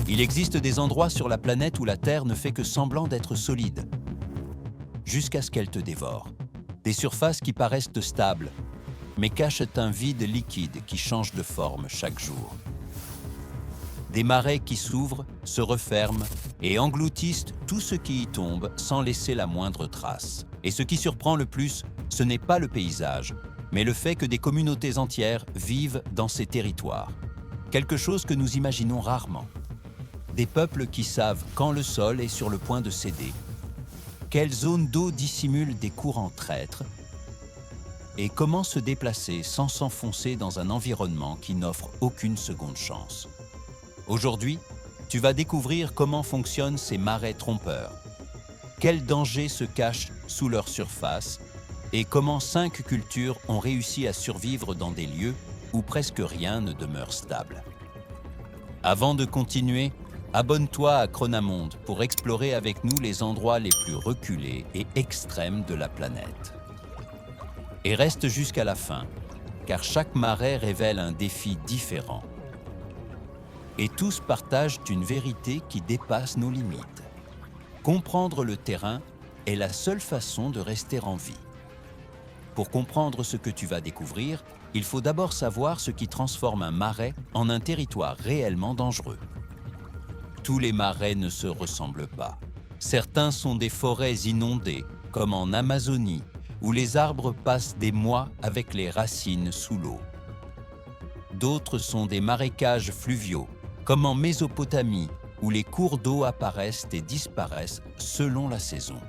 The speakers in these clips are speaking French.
Il existe des endroits sur la planète où la Terre ne fait que semblant d'être solide, jusqu'à ce qu'elle te dévore. Des surfaces qui paraissent stables, mais cachent un vide liquide qui change de forme chaque jour. Des marais qui s'ouvrent, se referment et engloutissent tout ce qui y tombe sans laisser la moindre trace. Et ce qui surprend le plus, ce n'est pas le paysage, mais le fait que des communautés entières vivent dans ces territoires. Quelque chose que nous imaginons rarement. Des peuples qui savent quand le sol est sur le point de céder, quelles zones d'eau dissimulent des courants traîtres, et comment se déplacer sans s'enfoncer dans un environnement qui n'offre aucune seconde chance. Aujourd'hui, tu vas découvrir comment fonctionnent ces marais trompeurs, quels dangers se cachent sous leur surface et comment 5 cultures ont réussi à survivre dans des lieux où presque rien ne demeure stable. Avant de continuer, abonne-toi à Chronamonde pour explorer avec nous les endroits les plus reculés et extrêmes de la planète. Et reste jusqu'à la fin, car chaque marais révèle un défi différent. Et tous partagent une vérité qui dépasse nos limites. Comprendre le terrain est la seule façon de rester en vie. Pour comprendre ce que tu vas découvrir, il faut d'abord savoir ce qui transforme un marais en un territoire réellement dangereux. Tous les marais ne se ressemblent pas. Certains sont des forêts inondées, comme en Amazonie, où les arbres passent des mois avec les racines sous l'eau. D'autres sont des marécages fluviaux, comme en Mésopotamie, où les cours d'eau apparaissent et disparaissent selon la saison.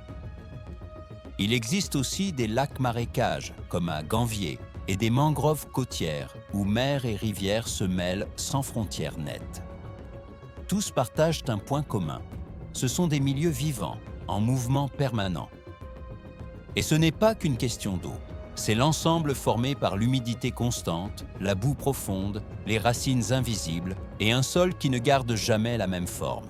Il existe aussi des lacs marécages, comme à Gambier, et des mangroves côtières, où mer et rivière se mêlent sans frontières nettes. Tous partagent un point commun. Ce sont des milieux vivants, en mouvement permanent. Et ce n'est pas qu'une question d'eau. C'est l'ensemble formé par l'humidité constante, la boue profonde, les racines invisibles et un sol qui ne garde jamais la même forme.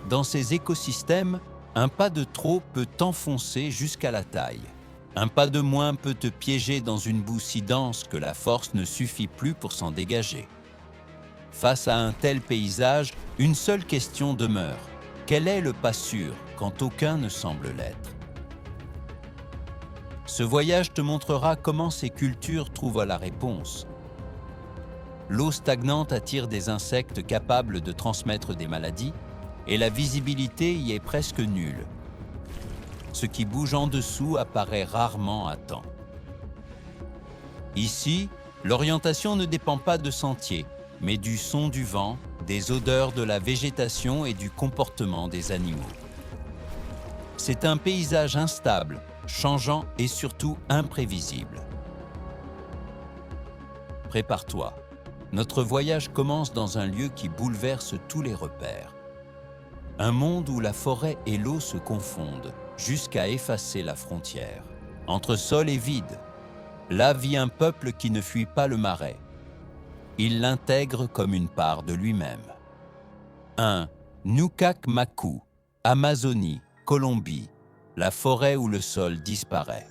Dans ces écosystèmes, un pas de trop peut t'enfoncer jusqu'à la taille. Un pas de moins peut te piéger dans une boue si dense que la force ne suffit plus pour s'en dégager. Face à un tel paysage, une seule question demeure. Quel est le pas sûr quand aucun ne semble l'être ? Ce voyage te montrera comment ces cultures trouvent la réponse. L'eau stagnante attire des insectes capables de transmettre des maladies et la visibilité y est presque nulle. Ce qui bouge en dessous apparaît rarement à temps. Ici, l'orientation ne dépend pas de sentiers, mais du son du vent, des odeurs de la végétation et du comportement des animaux. C'est un paysage instable, changeant et surtout imprévisible. Prépare-toi. Notre voyage commence dans un lieu qui bouleverse tous les repères. Un monde où la forêt et l'eau se confondent jusqu'à effacer la frontière. Entre sol et vide, là vit un peuple qui ne fuit pas le marais. Il l'intègre comme une part de lui-même. Un Nukak-Maku, Amazonie, Colombie, la forêt où le sol disparaît.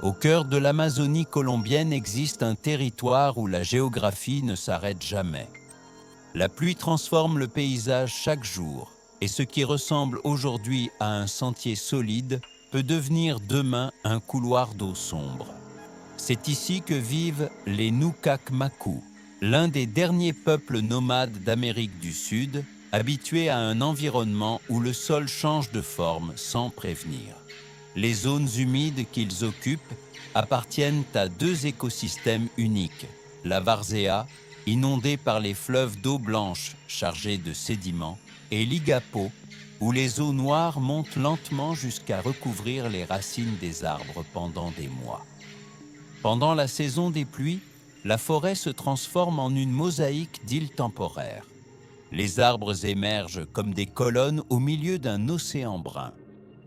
Au cœur de l'Amazonie colombienne existe un territoire où la géographie ne s'arrête jamais. La pluie transforme le paysage chaque jour, et ce qui ressemble aujourd'hui à un sentier solide peut devenir demain un couloir d'eau sombre. C'est ici que vivent les Nukak-Maku, l'un des derniers peuples nomades d'Amérique du Sud, habitués à un environnement où le sol change de forme sans prévenir. Les zones humides qu'ils occupent appartiennent à 2 écosystèmes uniques, la Várzea, inondée par les fleuves d'eau blanche chargés de sédiments, et l'Igapo, où les eaux noires montent lentement jusqu'à recouvrir les racines des arbres pendant des mois. Pendant la saison des pluies, la forêt se transforme en une mosaïque d'îles temporaires. Les arbres émergent comme des colonnes au milieu d'un océan brun.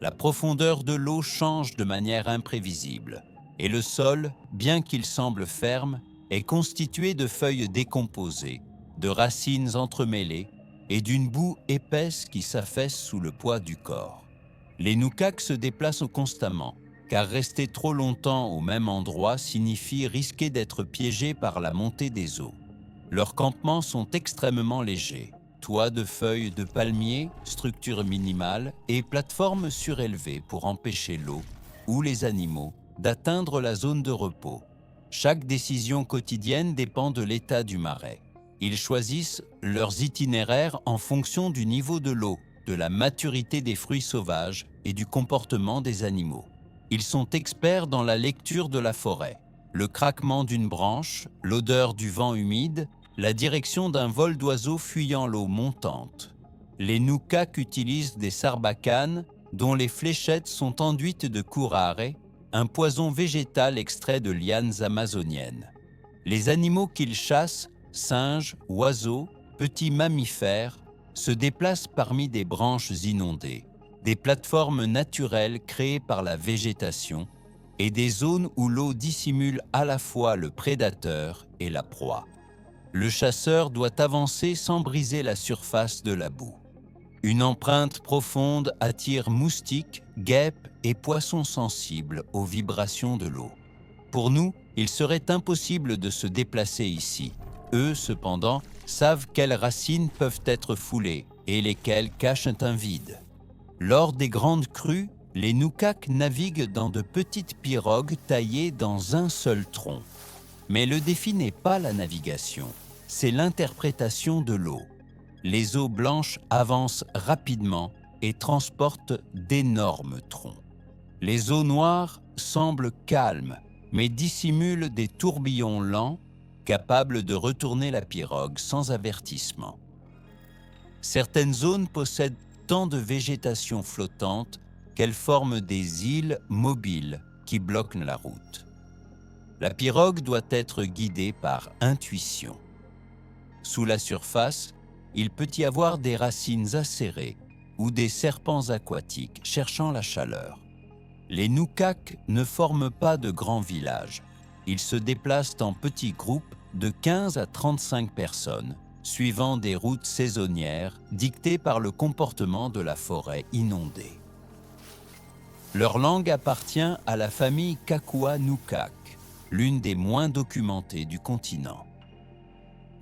La profondeur de l'eau change de manière imprévisible, et le sol, bien qu'il semble ferme, est constitué de feuilles décomposées, de racines entremêlées et d'une boue épaisse qui s'affaisse sous le poids du corps. Les Nukak se déplacent constamment, car rester trop longtemps au même endroit signifie risquer d'être piégé par la montée des eaux. Leurs campements sont extrêmement légers. toits de feuilles de palmier, structures minimales et plateformes surélevées pour empêcher l'eau ou les animaux d'atteindre la zone de repos. Chaque décision quotidienne dépend de l'état du marais. Ils choisissent leurs itinéraires en fonction du niveau de l'eau, de la maturité des fruits sauvages et du comportement des animaux. Ils sont experts dans la lecture de la forêt. Le craquement d'une branche, l'odeur du vent humide, la direction d'un vol d'oiseaux fuyant l'eau montante. Les Nukaks utilisent des sarbacanes dont les fléchettes sont enduites de curare, un poison végétal extrait de lianes amazoniennes. Les animaux qu'ils chassent, singes, oiseaux, petits mammifères, se déplacent parmi des branches inondées, des plateformes naturelles créées par la végétation et des zones où l'eau dissimule à la fois le prédateur et la proie. Le chasseur doit avancer sans briser la surface de la boue. Une empreinte profonde attire moustiques, guêpes et poissons sensibles aux vibrations de l'eau. Pour nous, il serait impossible de se déplacer ici. Eux, cependant, savent quelles racines peuvent être foulées et lesquelles cachent un vide. Lors des grandes crues, les Nukaks naviguent dans de petites pirogues taillées dans un seul tronc. Mais le défi n'est pas la navigation, c'est l'interprétation de l'eau. Les eaux blanches avancent rapidement et transportent d'énormes troncs. Les eaux noires semblent calmes, mais dissimulent des tourbillons lents capables de retourner la pirogue sans avertissement. Certaines zones possèdent tant de végétation flottante qu'elles forment des îles mobiles qui bloquent la route. La pirogue doit être guidée par intuition. Sous la surface, il peut y avoir des racines acérées ou des serpents aquatiques cherchant la chaleur. Les Nukaks ne forment pas de grands villages. Ils se déplacent en petits groupes de 15 à 35 personnes, suivant des routes saisonnières dictées par le comportement de la forêt inondée. Leur langue appartient à la famille Kakua-Nukak, l'une des moins documentées du continent.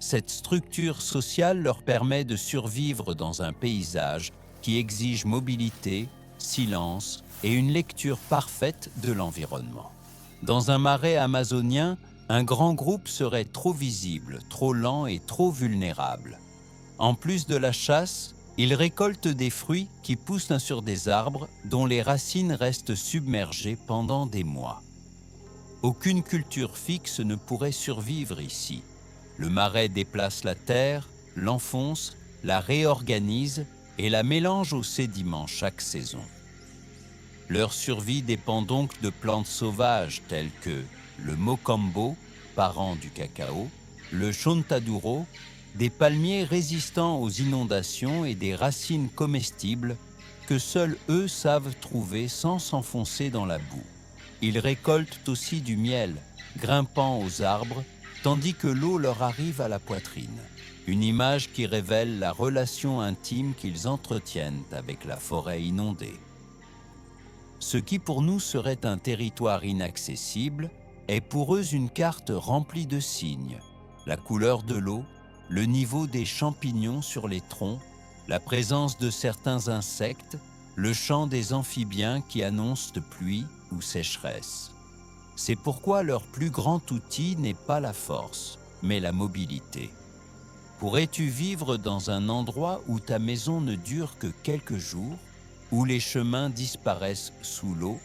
Cette structure sociale leur permet de survivre dans un paysage qui exige mobilité, silence et une lecture parfaite de l'environnement. Dans un marais amazonien, un grand groupe serait trop visible, trop lent et trop vulnérable. En plus de la chasse, ils récoltent des fruits qui poussent sur des arbres dont les racines restent submergées pendant des mois. Aucune culture fixe ne pourrait survivre ici. Le marais déplace la terre, l'enfonce, la réorganise et la mélange aux sédiments chaque saison. Leur survie dépend donc de plantes sauvages telles que le mokambo, parent du cacao, le chontaduro, des palmiers résistants aux inondations et des racines comestibles que seuls eux savent trouver sans s'enfoncer dans la boue. Ils récoltent aussi du miel, grimpant aux arbres, tandis que l'eau leur arrive à la poitrine. Une image qui révèle la relation intime qu'ils entretiennent avec la forêt inondée. Ce qui pour nous serait un territoire inaccessible est pour eux une carte remplie de signes, la couleur de l'eau, le niveau des champignons sur les troncs, la présence de certains insectes, le chant des amphibiens qui annoncent pluie ou sécheresse. C'est pourquoi leur plus grand outil n'est pas la force, mais la mobilité. Pourrais-tu vivre dans un endroit où ta maison ne dure que quelques jours, où les chemins disparaissent sous l'eau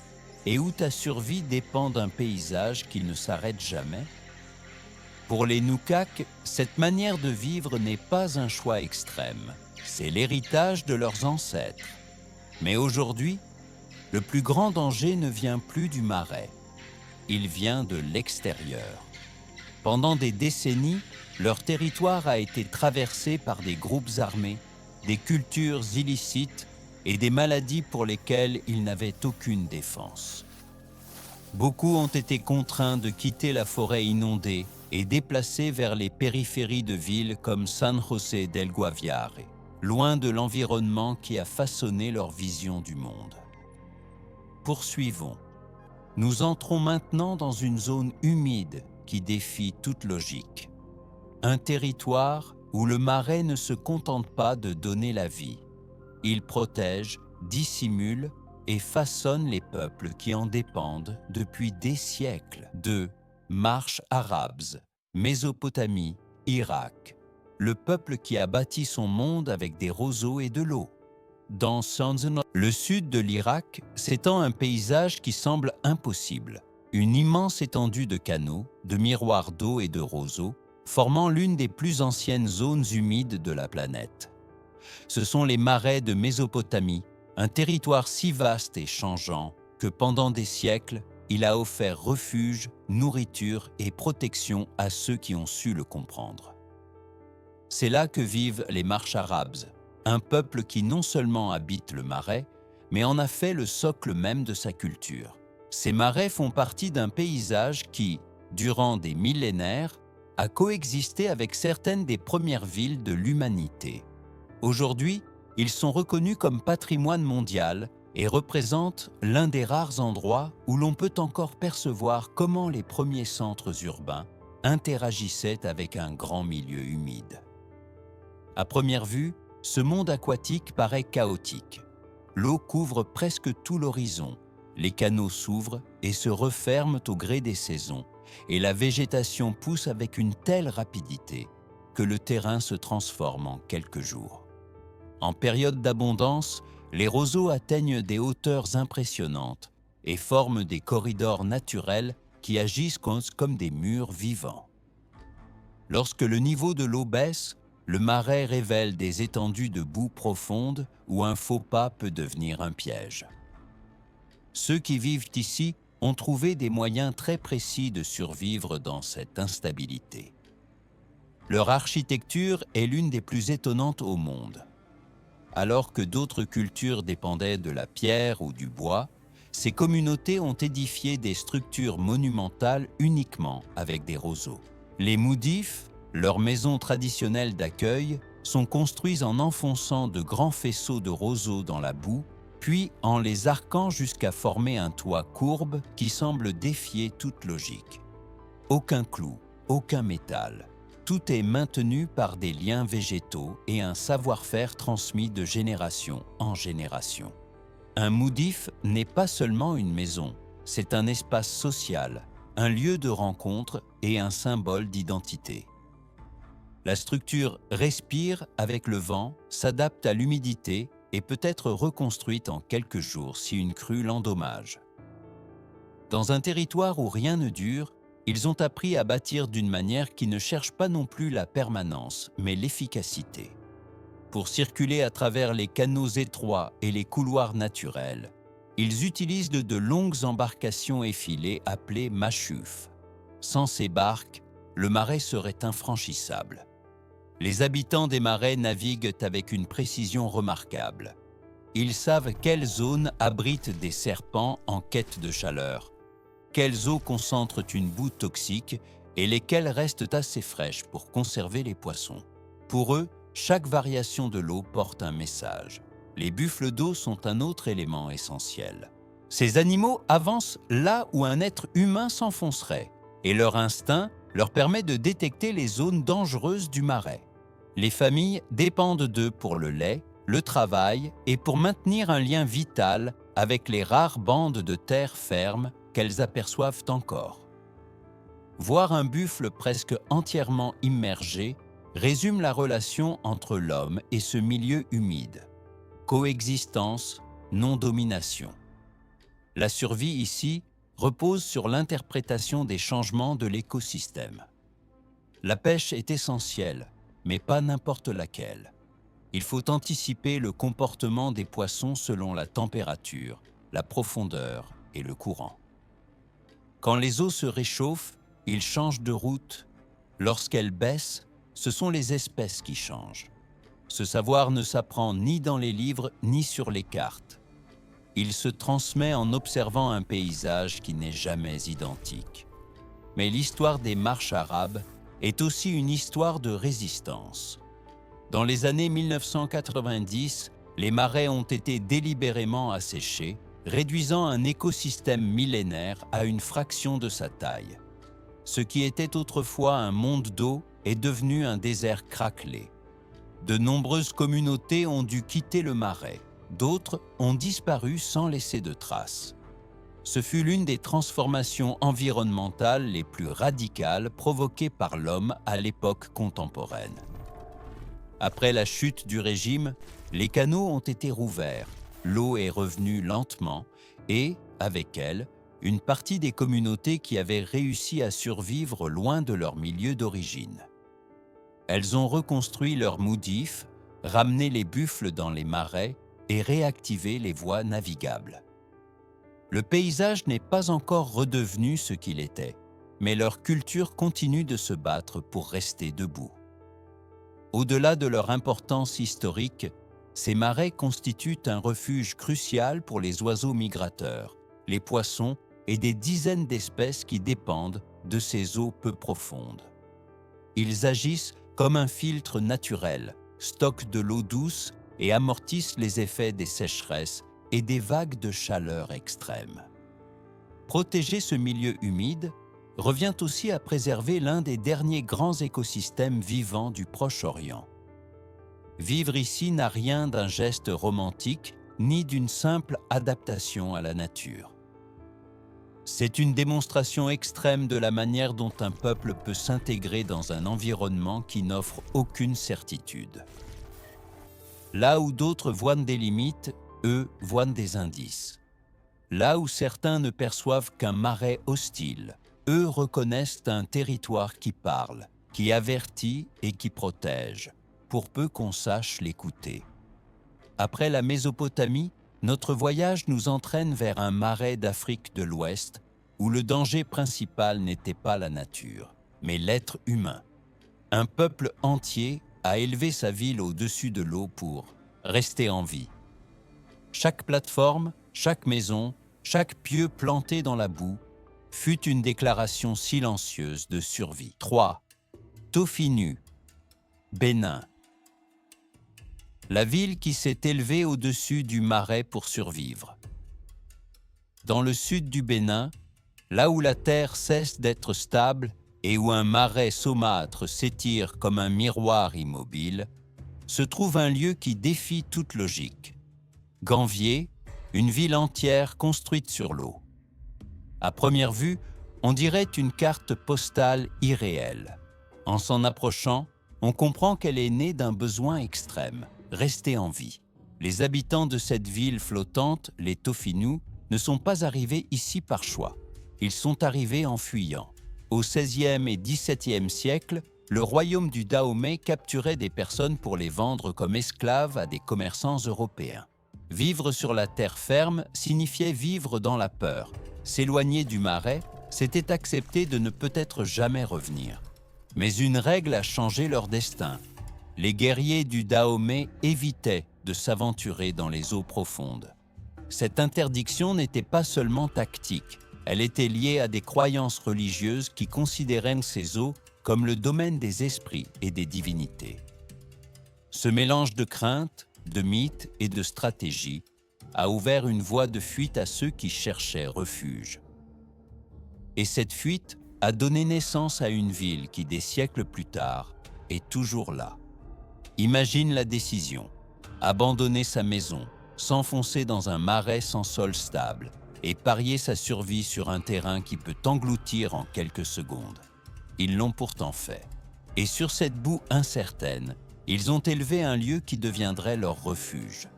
et où ta survie dépend d'un paysage qui ne s'arrête jamais? Pour les Nukaks, cette manière de vivre n'est pas un choix extrême, c'est l'héritage de leurs ancêtres. Mais aujourd'hui, le plus grand danger ne vient plus du marais, il vient de l'extérieur. Pendant des décennies, leur territoire a été traversé par des groupes armés, des cultures illicites et des maladies pour lesquelles ils n'avaient aucune défense. Beaucoup ont été contraints de quitter la forêt inondée et déplacés vers les périphéries de villes comme San José del Guaviare, loin de l'environnement qui a façonné leur vision du monde. Poursuivons. Nous entrons maintenant dans une zone humide qui défie toute logique. Un territoire où le marais ne se contente pas de donner la vie. Il protège, dissimule et façonne les peuples qui en dépendent depuis des siècles. 2. Marches arabes, Mésopotamie, Irak. Le peuple qui a bâti son monde avec des roseaux et de l'eau. Dans le sud de l'Irak s'étend un paysage qui semble impossible. Une immense étendue de canaux, de miroirs d'eau et de roseaux, formant l'une des plus anciennes zones humides de la planète. Ce sont les marais de Mésopotamie, un territoire si vaste et changeant que pendant des siècles, il a offert refuge, nourriture et protection à ceux qui ont su le comprendre. C'est là que vivent les Marches arabes, un peuple qui non seulement habite le marais, mais en a fait le socle même de sa culture. Ces marais font partie d'un paysage qui, durant des millénaires, a coexisté avec certaines des premières villes de l'humanité. Aujourd'hui, ils sont reconnus comme patrimoine mondial et représentent l'un des rares endroits où l'on peut encore percevoir comment les premiers centres urbains interagissaient avec un grand milieu humide. À première vue, ce monde aquatique paraît chaotique. L'eau couvre presque tout l'horizon, les canaux s'ouvrent et se referment au gré des saisons, et la végétation pousse avec une telle rapidité que le terrain se transforme en quelques jours. En période d'abondance, les roseaux atteignent des hauteurs impressionnantes et forment des corridors naturels qui agissent comme des murs vivants. Lorsque le niveau de l'eau baisse, le marais révèle des étendues de boue profonde où un faux pas peut devenir un piège. Ceux qui vivent ici ont trouvé des moyens très précis de survivre dans cette instabilité. Leur architecture est l'une des plus étonnantes au monde. Alors que d'autres cultures dépendaient de la pierre ou du bois, ces communautés ont édifié des structures monumentales uniquement avec des roseaux. Les moudifs, leurs maisons traditionnelles d'accueil, sont construites en enfonçant de grands faisceaux de roseaux dans la boue, puis en les arquant jusqu'à former un toit courbe qui semble défier toute logique. Aucun clou, aucun métal. Tout est maintenu par des liens végétaux et un savoir-faire transmis de génération en génération. Un moudif n'est pas seulement une maison, c'est un espace social, un lieu de rencontre et un symbole d'identité. La structure respire avec le vent, s'adapte à l'humidité et peut être reconstruite en quelques jours si une crue l'endommage. Dans un territoire où rien ne dure, ils ont appris à bâtir d'une manière qui ne cherche pas non plus la permanence, mais l'efficacité. Pour circuler à travers les canaux étroits et les couloirs naturels, ils utilisent de longues embarcations effilées appelées machufs. Sans ces barques, le marais serait infranchissable. Les habitants des marais naviguent avec une précision remarquable. Ils savent quelles zones abritent des serpents en quête de chaleur, quelles eaux concentrent une boue toxique et lesquelles restent assez fraîches pour conserver les poissons. Pour eux, chaque variation de l'eau porte un message. Les buffles d'eau sont un autre élément essentiel. Ces animaux avancent là où un être humain s'enfoncerait, et leur instinct leur permet de détecter les zones dangereuses du marais. Les familles dépendent d'eux pour le lait, le travail et pour maintenir un lien vital avec les rares bandes de terre ferme qu'elles aperçoivent encore. Voir un buffle presque entièrement immergé résume la relation entre l'homme et ce milieu humide. Coexistence, non-domination. La survie ici repose sur l'interprétation des changements de l'écosystème. La pêche est essentielle, mais pas n'importe laquelle. Il faut anticiper le comportement des poissons selon la température, la profondeur et le courant. Quand les eaux se réchauffent, ils changent de route. Lorsqu'elles baissent, ce sont les espèces qui changent. Ce savoir ne s'apprend ni dans les livres ni sur les cartes. Il se transmet en observant un paysage qui n'est jamais identique. Mais l'histoire des marches arabes est aussi une histoire de résistance. Dans les années 1990, les marais ont été délibérément asséchés, réduisant un écosystème millénaire à une fraction de sa taille. ce qui était autrefois un monde d'eau est devenu un désert craquelé. De nombreuses communautés ont dû quitter le marais, d'autres ont disparu sans laisser de traces. Ce fut l'une des transformations environnementales les plus radicales provoquées par l'homme à l'époque contemporaine. Après la chute du régime, les canaux ont été rouverts, l'eau est revenue lentement et, avec elle, une partie des communautés qui avaient réussi à survivre loin de leur milieu d'origine. Elles ont reconstruit leurs moudifs, ramené les buffles dans les marais et réactivé les voies navigables. Le paysage n'est pas encore redevenu ce qu'il était, mais leur culture continue de se battre pour rester debout. Au-delà de leur importance historique, ces marais constituent un refuge crucial pour les oiseaux migrateurs, les poissons et des dizaines d'espèces qui dépendent de ces eaux peu profondes. Ils agissent comme un filtre naturel, stockent de l'eau douce et amortissent les effets des sécheresses et des vagues de chaleur extrêmes. Protéger ce milieu humide revient aussi à préserver l'un des derniers grands écosystèmes vivants du Proche-Orient. Vivre ici n'a rien d'un geste romantique ni d'une simple adaptation à la nature. C'est une démonstration extrême de la manière dont un peuple peut s'intégrer dans un environnement qui n'offre aucune certitude. Là où d'autres voient des limites, eux voient des indices. Là où certains ne perçoivent qu'un marais hostile, eux reconnaissent un territoire qui parle, qui avertit et qui protège, pour peu qu'on sache l'écouter. Après la Mésopotamie, notre voyage nous entraîne vers un marais d'Afrique de l'Ouest où le danger principal n'était pas la nature, mais l'être humain. Un peuple entier a élevé sa ville au-dessus de l'eau pour rester en vie. Chaque plateforme, chaque maison, chaque pieu planté dans la boue fut une déclaration silencieuse de survie. 3. Tofinu, Bénin. La ville qui s'est élevée au-dessus du marais pour survivre. Dans le sud du Bénin, là où la terre cesse d'être stable et où un marais saumâtre s'étire comme un miroir immobile, se trouve un lieu qui défie toute logique. Ganvié, une ville entière construite sur l'eau. À première vue, on dirait une carte postale irréelle. En s'en approchant, on comprend qu'elle est née d'un besoin extrême, rester en vie. Les habitants de cette ville flottante, les Tofinu, ne sont pas arrivés ici par choix. Ils sont arrivés en fuyant. Au XVIe et XVIIe siècle, le royaume du Dahomey capturait des personnes pour les vendre comme esclaves à des commerçants européens. Vivre sur la terre ferme signifiait vivre dans la peur. S'éloigner du marais, c'était accepter de ne peut-être jamais revenir. Mais une règle a changé leur destin. Les guerriers du Dahomey évitaient de s'aventurer dans les eaux profondes. Cette interdiction n'était pas seulement tactique, elle était liée à des croyances religieuses qui considéraient ces eaux comme le domaine des esprits et des divinités. Ce mélange de crainte, de mythes et de stratégies a ouvert une voie de fuite à ceux qui cherchaient refuge. Et cette fuite a donné naissance à une ville qui, des siècles plus tard, est toujours là. Imagine la décision, abandonner sa maison, s'enfoncer dans un marais sans sol stable et parier sa survie sur un terrain qui peut engloutir en quelques secondes. Ils l'ont pourtant fait. Et sur cette boue incertaine, ils ont élevé un lieu qui deviendrait leur refuge.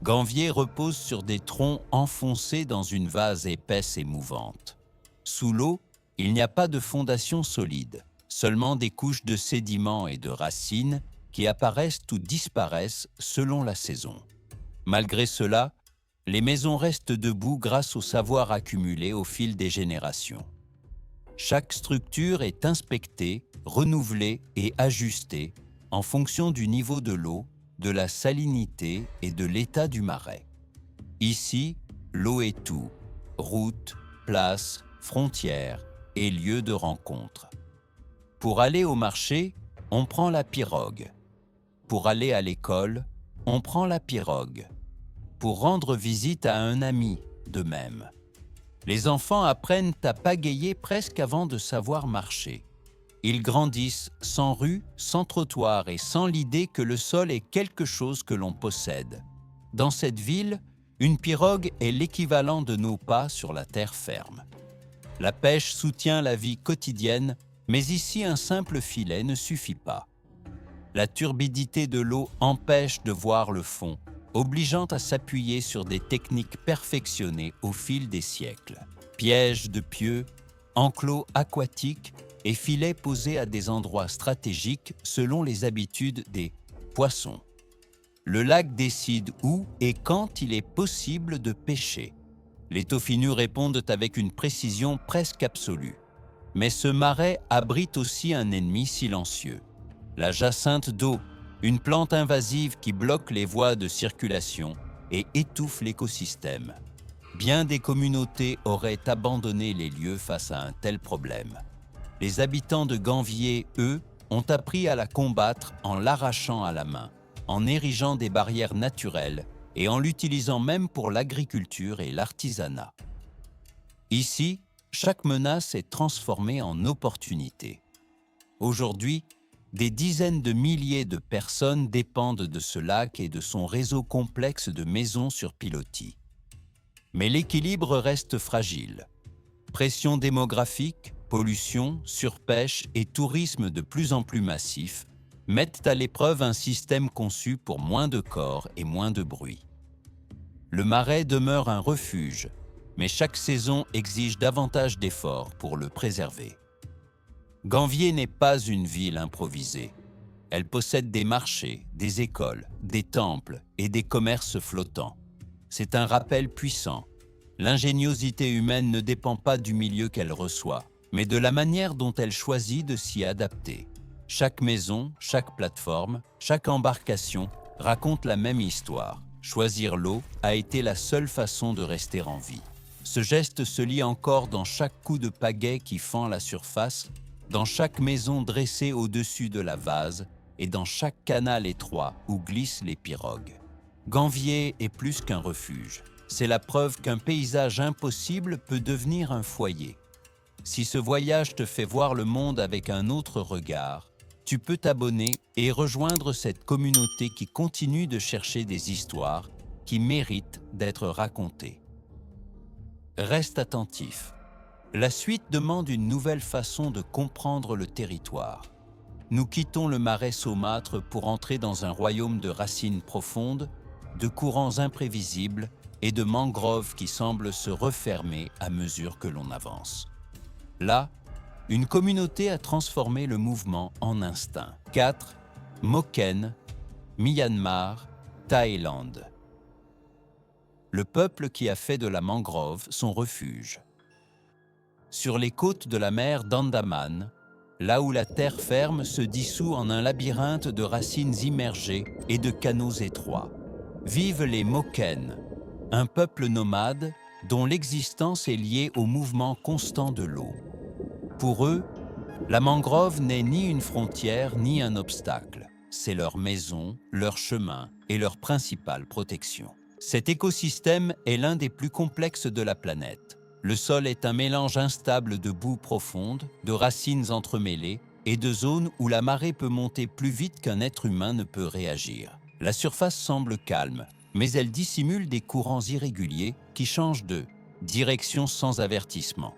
Ganvié repose sur des troncs enfoncés dans une vase épaisse et mouvante. Sous l'eau, il n'y a pas de fondation solide, seulement des couches de sédiments et de racines qui apparaissent ou disparaissent selon la saison. Malgré cela, les maisons restent debout grâce au savoir accumulé au fil des générations. Chaque structure est inspectée, renouvelée et ajustée en fonction du niveau de l'eau, de la salinité et de l'état du marais. Ici, l'eau est tout, route, place, frontière et lieu de rencontre. Pour aller au marché, on prend la pirogue. Pour aller à l'école, on prend la pirogue. Pour rendre visite à un ami, de même. Les enfants apprennent à pagayer presque avant de savoir marcher. Ils grandissent sans rue, sans trottoir et sans l'idée que le sol est quelque chose que l'on possède. Dans cette ville, une pirogue est l'équivalent de nos pas sur la terre ferme. La pêche soutient la vie quotidienne, mais ici un simple filet ne suffit pas. La turbidité de l'eau empêche de voir le fond, obligeant à s'appuyer sur des techniques perfectionnées au fil des siècles. Pièges de pieux, enclos aquatiques et filets posés à des endroits stratégiques selon les habitudes des poissons. Le lac décide où et quand il est possible de pêcher. Les taufinus répondent avec une précision presque absolue. Mais ce marais abrite aussi un ennemi silencieux. La jacinthe d'eau, une plante invasive qui bloque les voies de circulation et étouffe l'écosystème. Bien des communautés auraient abandonné les lieux face à un tel problème. Les habitants de Ganvié, eux, ont appris à la combattre en l'arrachant à la main, en érigeant des barrières naturelles et en l'utilisant même pour l'agriculture et l'artisanat. Ici, chaque menace est transformée en opportunité. Aujourd'hui, des dizaines de milliers de personnes dépendent de ce lac et de son réseau complexe de maisons sur pilotis. Mais l'équilibre reste fragile. Pression démographique, pollution, surpêche et tourisme de plus en plus massif mettent à l'épreuve un système conçu pour moins de corps et moins de bruit. Le marais demeure un refuge, mais chaque saison exige davantage d'efforts pour le préserver. Ganvié n'est pas une ville improvisée. Elle possède des marchés, des écoles, des temples et des commerces flottants. C'est un rappel puissant. L'ingéniosité humaine ne dépend pas du milieu qu'elle reçoit, mais de la manière dont elle choisit de s'y adapter. Chaque maison, chaque plateforme, chaque embarcation raconte la même histoire. Choisir l'eau a été la seule façon de rester en vie. Ce geste se lit encore dans chaque coup de pagaie qui fend la surface, dans chaque maison dressée au-dessus de la vase et dans chaque canal étroit où glissent les pirogues. Ganvié est plus qu'un refuge. C'est la preuve qu'un paysage impossible peut devenir un foyer. Si ce voyage te fait voir le monde avec un autre regard, tu peux t'abonner et rejoindre cette communauté qui continue de chercher des histoires qui méritent d'être racontées. Reste attentif. La suite demande une nouvelle façon de comprendre le territoire. Nous quittons le marais saumâtre pour entrer dans un royaume de racines profondes, de courants imprévisibles et de mangroves qui semblent se refermer à mesure que l'on avance. Là, une communauté a transformé le mouvement en instinct. 4. Moken, Myanmar, Thaïlande. Le peuple qui a fait de la mangrove son refuge. Sur les côtes de la mer d'Andaman, là où la terre ferme se dissout en un labyrinthe de racines immergées et de canaux étroits, vivent les Moken, un peuple nomade dont l'existence est liée au mouvement constant de l'eau. Pour eux, la mangrove n'est ni une frontière ni un obstacle. C'est leur maison, leur chemin et leur principale protection. Cet écosystème est l'un des plus complexes de la planète. Le sol est un mélange instable de boue profonde, de racines entremêlées et de zones où la marée peut monter plus vite qu'un être humain ne peut réagir. La surface semble calme, mais elle dissimule des courants irréguliers qui changent de direction sans avertissement.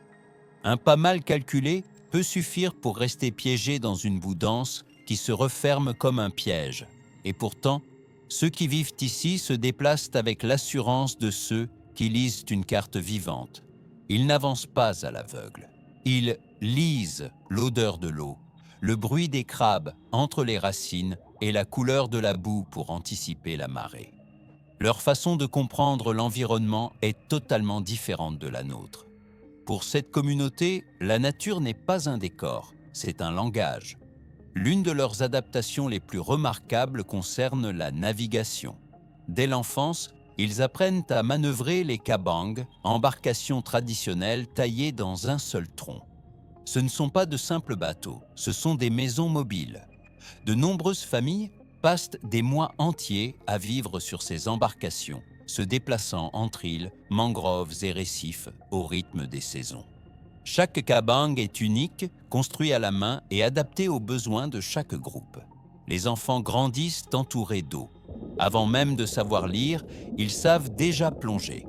Un pas mal calculé peut suffire pour rester piégé dans une boue dense qui se referme comme un piège. Et pourtant, ceux qui vivent ici se déplacent avec l'assurance de ceux qui lisent une carte vivante. Ils n'avancent pas à l'aveugle. Ils lisent l'odeur de l'eau, le bruit des crabes entre les racines et la couleur de la boue pour anticiper la marée. Leur façon de comprendre l'environnement est totalement différente de la nôtre. Pour cette communauté, la nature n'est pas un décor, c'est un langage. L'une de leurs adaptations les plus remarquables concerne la navigation. Dès l'enfance, ils apprennent à manœuvrer les kabangs, embarcations traditionnelles taillées dans un seul tronc. Ce ne sont pas de simples bateaux, ce sont des maisons mobiles. De nombreuses familles passent des mois entiers à vivre sur ces embarcations, se déplaçant entre îles, mangroves et récifs au rythme des saisons. Chaque cabang est unique, construit à la main et adapté aux besoins de chaque groupe. Les enfants grandissent entourés d'eau. Avant même de savoir lire, ils savent déjà plonger.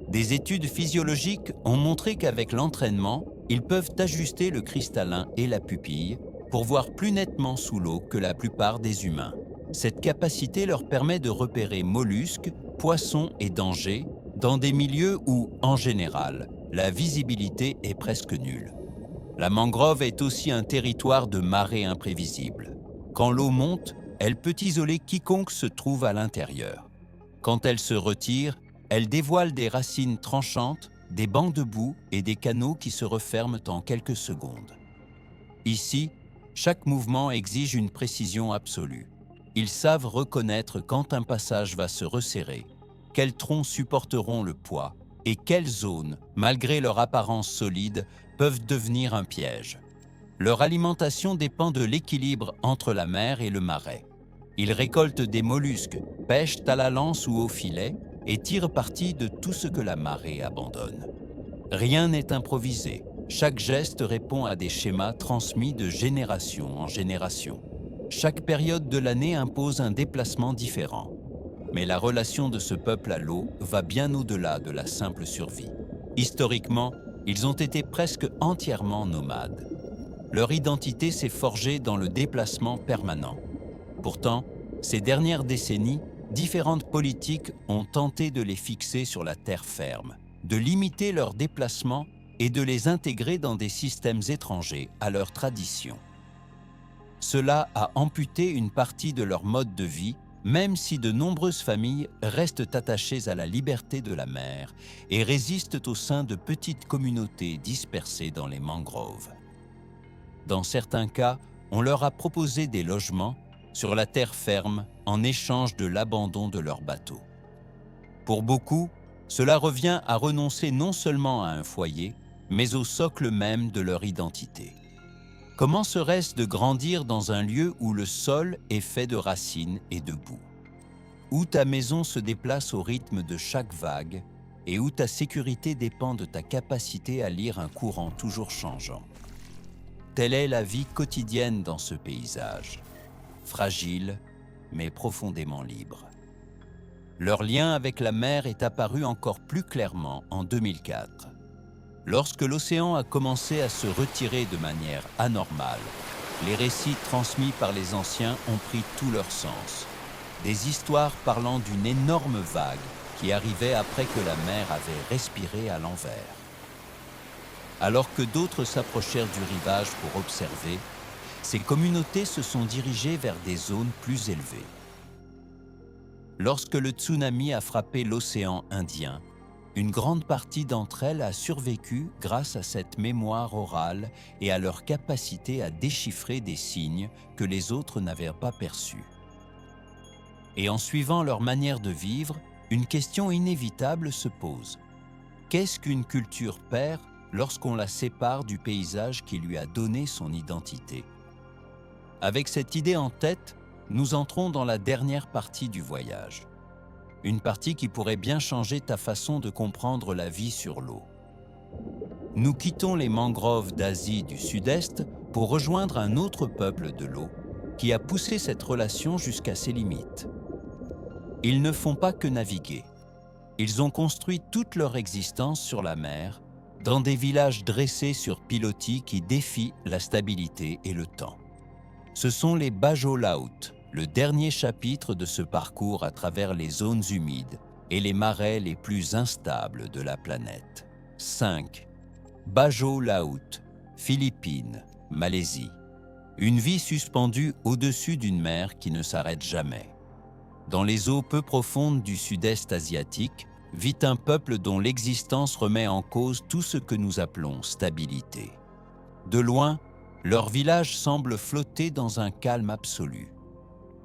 Des études physiologiques ont montré qu'avec l'entraînement, ils peuvent ajuster le cristallin et la pupille pour voir plus nettement sous l'eau que la plupart des humains. Cette capacité leur permet de repérer mollusques, poissons et dangers dans des milieux où, en général, la visibilité est presque nulle. La mangrove est aussi un territoire de marée imprévisible. Quand l'eau monte, elle peut isoler quiconque se trouve à l'intérieur. Quand elle se retire, elle dévoile des racines tranchantes, des bancs de boue et des canaux qui se referment en quelques secondes. Ici, chaque mouvement exige une précision absolue. Ils savent reconnaître quand un passage va se resserrer, quels troncs supporteront le poids et quelles zones, malgré leur apparence solide, peuvent devenir un piège. Leur alimentation dépend de l'équilibre entre la mer et le marais. Ils récoltent des mollusques, pêchent à la lance ou au filet et tirent parti de tout ce que la marée abandonne. Rien n'est improvisé. Chaque geste répond à des schémas transmis de génération en génération. Chaque période de l'année impose un déplacement différent. Mais la relation de ce peuple à l'eau va bien au-delà de la simple survie. Historiquement, ils ont été presque entièrement nomades. Leur identité s'est forgée dans le déplacement permanent. Pourtant, ces dernières décennies, différentes politiques ont tenté de les fixer sur la terre ferme, de limiter leurs déplacements et de les intégrer dans des systèmes étrangers à leurs traditions. Cela a amputé une partie de leur mode de vie, même si de nombreuses familles restent attachées à la liberté de la mer et résistent au sein de petites communautés dispersées dans les mangroves. Dans certains cas, on leur a proposé des logements sur la terre ferme en échange de l'abandon de leurs bateaux. Pour beaucoup, cela revient à renoncer non seulement à un foyer, mais au socle même de leur identité. Comment serait-ce de grandir dans un lieu où le sol est fait de racines et de boue, où ta maison se déplace au rythme de chaque vague et où ta sécurité dépend de ta capacité à lire un courant toujours changeant? Telle est la vie quotidienne dans ce paysage, fragile mais profondément libre. Leur lien avec la mer est apparu encore plus clairement en 2004. Lorsque l'océan a commencé à se retirer de manière anormale, les récits transmis par les anciens ont pris tout leur sens. Des histoires parlant d'une énorme vague qui arrivait après que la mer avait respiré à l'envers. Alors que d'autres s'approchèrent du rivage pour observer, ces communautés se sont dirigées vers des zones plus élevées. Lorsque le tsunami a frappé l'océan Indien, une grande partie d'entre elles a survécu grâce à cette mémoire orale et à leur capacité à déchiffrer des signes que les autres n'avaient pas perçus. Et en suivant leur manière de vivre, une question inévitable se pose. Qu'est-ce qu'une culture perd lorsqu'on la sépare du paysage qui lui a donné son identité? Avec cette idée en tête, nous entrons dans la dernière partie du voyage. Une partie qui pourrait bien changer ta façon de comprendre la vie sur l'eau. Nous quittons les mangroves d'Asie du Sud-Est pour rejoindre un autre peuple de l'eau qui a poussé cette relation jusqu'à ses limites. Ils ne font pas que naviguer. Ils ont construit toute leur existence sur la mer, dans des villages dressés sur pilotis qui défient la stabilité et le temps. Ce sont les Bajau-Laut, le dernier chapitre de ce parcours à travers les zones humides et les marais les plus instables de la planète. 5. Bajau-Laut, Philippines, Malaisie. Une vie suspendue au-dessus d'une mer qui ne s'arrête jamais. Dans les eaux peu profondes du sud-est asiatique, vit un peuple dont l'existence remet en cause tout ce que nous appelons stabilité. De loin, leur village semble flotter dans un calme absolu.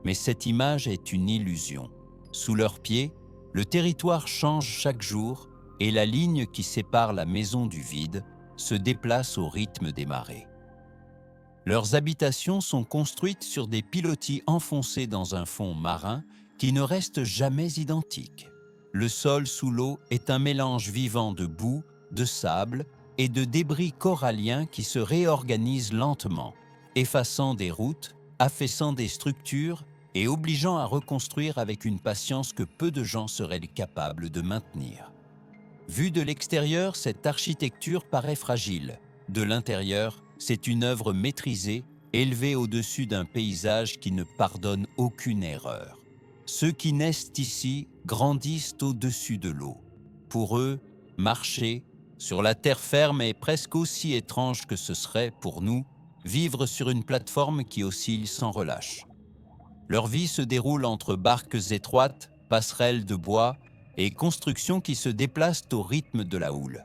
Mais cette image est une illusion. Sous leurs pieds, le territoire change chaque jour et la ligne qui sépare la maison du vide se déplace au rythme des marées. Leurs habitations sont construites sur des pilotis enfoncés dans un fond marin qui ne restent jamais identiques. le sol sous l'eau est un mélange vivant de boue, de sable et de débris coralliens qui se réorganisent lentement, effaçant des routes, affaissant des structures et obligeant à reconstruire avec une patience que peu de gens seraient capables de maintenir. Vue de l'extérieur, cette architecture paraît fragile. De l'intérieur, c'est une œuvre maîtrisée, élevée au-dessus d'un paysage qui ne pardonne aucune erreur. Ceux qui naissent ici grandissent au-dessus de l'eau. Pour eux, marcher sur la terre ferme est presque aussi étrange que ce serait, pour nous, vivre sur une plateforme qui oscille sans relâche. Leur vie se déroule entre barques étroites, passerelles de bois et constructions qui se déplacent au rythme de la houle.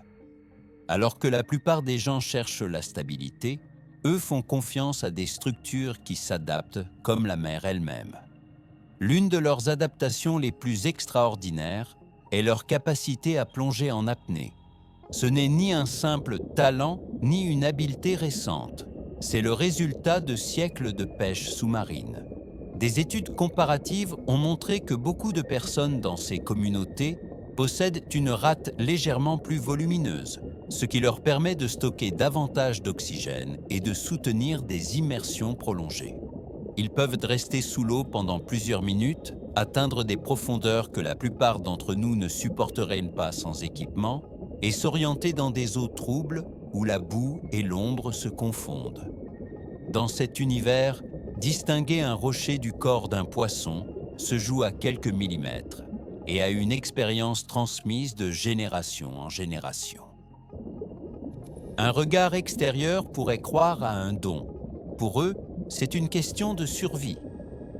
Alors que la plupart des gens cherchent la stabilité, eux font confiance à des structures qui s'adaptent comme la mer elle-même. L'une de leurs adaptations les plus extraordinaires est leur capacité à plonger en apnée. Ce n'est ni un simple talent, ni une habileté récente. C'est le résultat de siècles de pêche sous-marine. Des études comparatives ont montré que beaucoup de personnes dans ces communautés possèdent une rate légèrement plus volumineuse, ce qui leur permet de stocker davantage d'oxygène et de soutenir des immersions prolongées. Ils peuvent rester sous l'eau pendant plusieurs minutes, atteindre des profondeurs que la plupart d'entre nous ne supporteraient pas sans équipement, et s'orienter dans des eaux troubles où la boue et l'ombre se confondent. Dans cet univers, distinguer un rocher du corps d'un poisson se joue à quelques millimètres et à une expérience transmise de génération en génération. Un regard extérieur pourrait croire à un don. Pour eux, c'est une question de survie.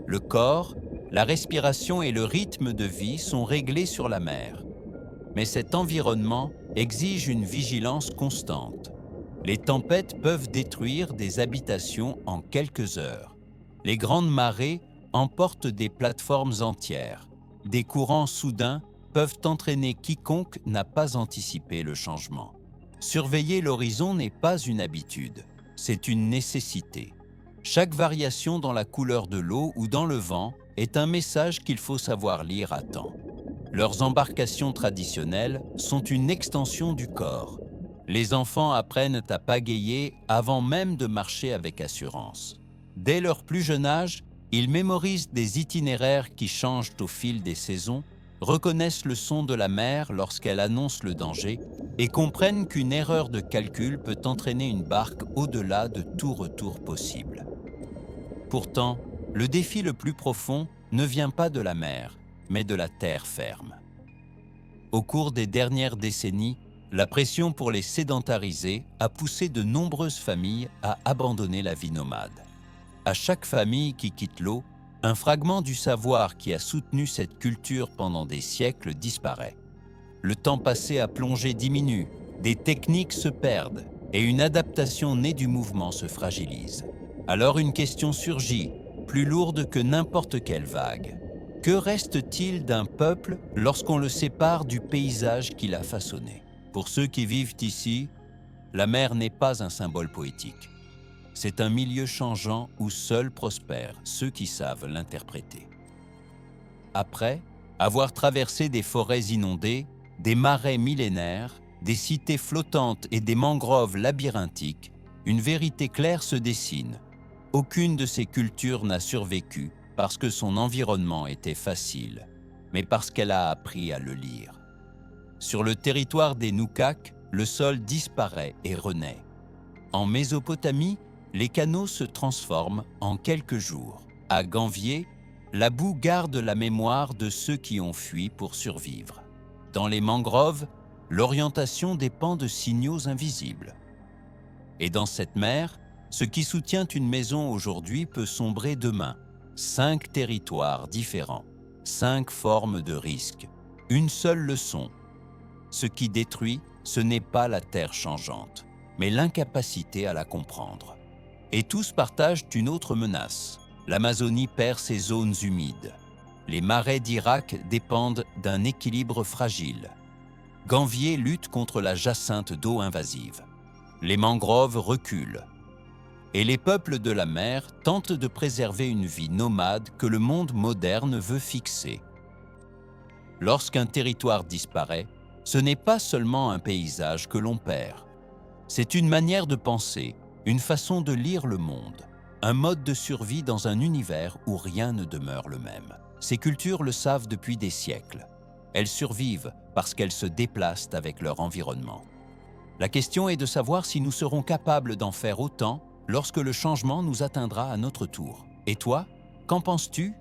Le corps, la respiration et le rythme de vie sont réglés sur la mer. Mais cet environnement exige une vigilance constante. Les tempêtes peuvent détruire des habitations en quelques heures. Les grandes marées emportent des plateformes entières. Des courants soudains peuvent entraîner quiconque n'a pas anticipé le changement. Surveiller l'horizon n'est pas une habitude, c'est une nécessité. Chaque variation dans la couleur de l'eau ou dans le vent est un message qu'il faut savoir lire à temps. Leurs embarcations traditionnelles sont une extension du corps. Les enfants apprennent à pagayer avant même de marcher avec assurance. Dès leur plus jeune âge, ils mémorisent des itinéraires qui changent au fil des saisons, reconnaissent le son de la mer lorsqu'elle annonce le danger et comprennent qu'une erreur de calcul peut entraîner une barque au-delà de tout retour possible. Pourtant, le défi le plus profond ne vient pas de la mer, mais de la terre ferme. Au cours des dernières décennies, la pression pour les sédentariser a poussé de nombreuses familles à abandonner la vie nomade. À chaque famille qui quitte l'eau, un fragment du savoir qui a soutenu cette culture pendant des siècles disparaît. Le temps passé à plonger diminue, des techniques se perdent et une adaptation née du mouvement se fragilise. Alors une question surgit, plus lourde que n'importe quelle vague. Que reste-t-il d'un peuple lorsqu'on le sépare du paysage qu'il a façonné? Pour ceux qui vivent ici, la mer n'est pas un symbole poétique. C'est un milieu changeant où seuls prospèrent ceux qui savent l'interpréter. Après avoir traversé des forêts inondées, des marais millénaires, des cités flottantes et des mangroves labyrinthiques, une vérité claire se dessine. Aucune de ces cultures n'a survécu parce que son environnement était facile, mais parce qu'elle a appris à le lire. Sur le territoire des Nukak, le sol disparaît et renaît. En Mésopotamie, les canaux se transforment en quelques jours. À Ganvier, la boue garde la mémoire de ceux qui ont fui pour survivre. Dans les mangroves, l'orientation dépend de signaux invisibles. Et dans cette mer, ce qui soutient une maison aujourd'hui peut sombrer demain. 5 territoires différents, 5 formes de risque, une seule leçon. Ce qui détruit, ce n'est pas la terre changeante, mais l'incapacité à la comprendre. Et tous partagent une autre menace. L'Amazonie perd ses zones humides. Les marais d'Irak dépendent d'un équilibre fragile. Ganvier lutte contre la jacinthe d'eau invasive. Les mangroves reculent. Et les peuples de la mer tentent de préserver une vie nomade que le monde moderne veut fixer. Lorsqu'un territoire disparaît, ce n'est pas seulement un paysage que l'on perd. C'est une manière de penser, une façon de lire le monde, un mode de survie dans un univers où rien ne demeure le même. Ces cultures le savent depuis des siècles. Elles survivent parce qu'elles se déplacent avec leur environnement. La question est de savoir si nous serons capables d'en faire autant lorsque le changement nous atteindra à notre tour. Et toi, qu'en penses-tu ?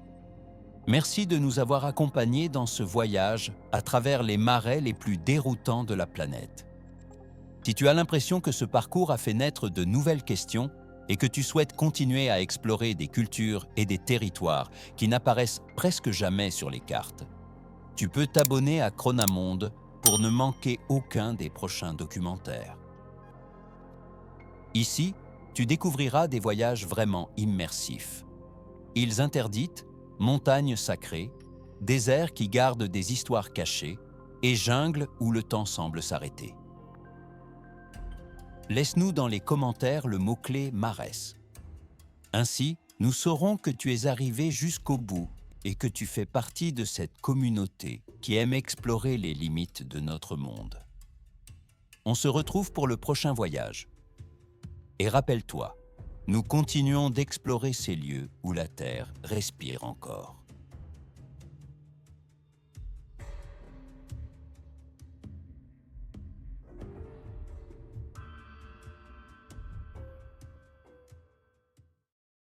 Merci de nous avoir accompagnés dans ce voyage à travers les marais les plus déroutants de la planète. Si tu as l'impression que ce parcours a fait naître de nouvelles questions et que tu souhaites continuer à explorer des cultures et des territoires qui n'apparaissent presque jamais sur les cartes, tu peux t'abonner à Chronamonde pour ne manquer aucun des prochains documentaires. Ici, tu découvriras des voyages vraiment immersifs. Îles interdites, montagnes sacrées, déserts qui gardent des histoires cachées et jungles où le temps semble s'arrêter. Laisse-nous dans les commentaires le mot-clé Marès. Ainsi, nous saurons que tu es arrivé jusqu'au bout et que tu fais partie de cette communauté qui aime explorer les limites de notre monde. On se retrouve pour le prochain voyage. Et rappelle-toi, nous continuons d'explorer ces lieux où la Terre respire encore.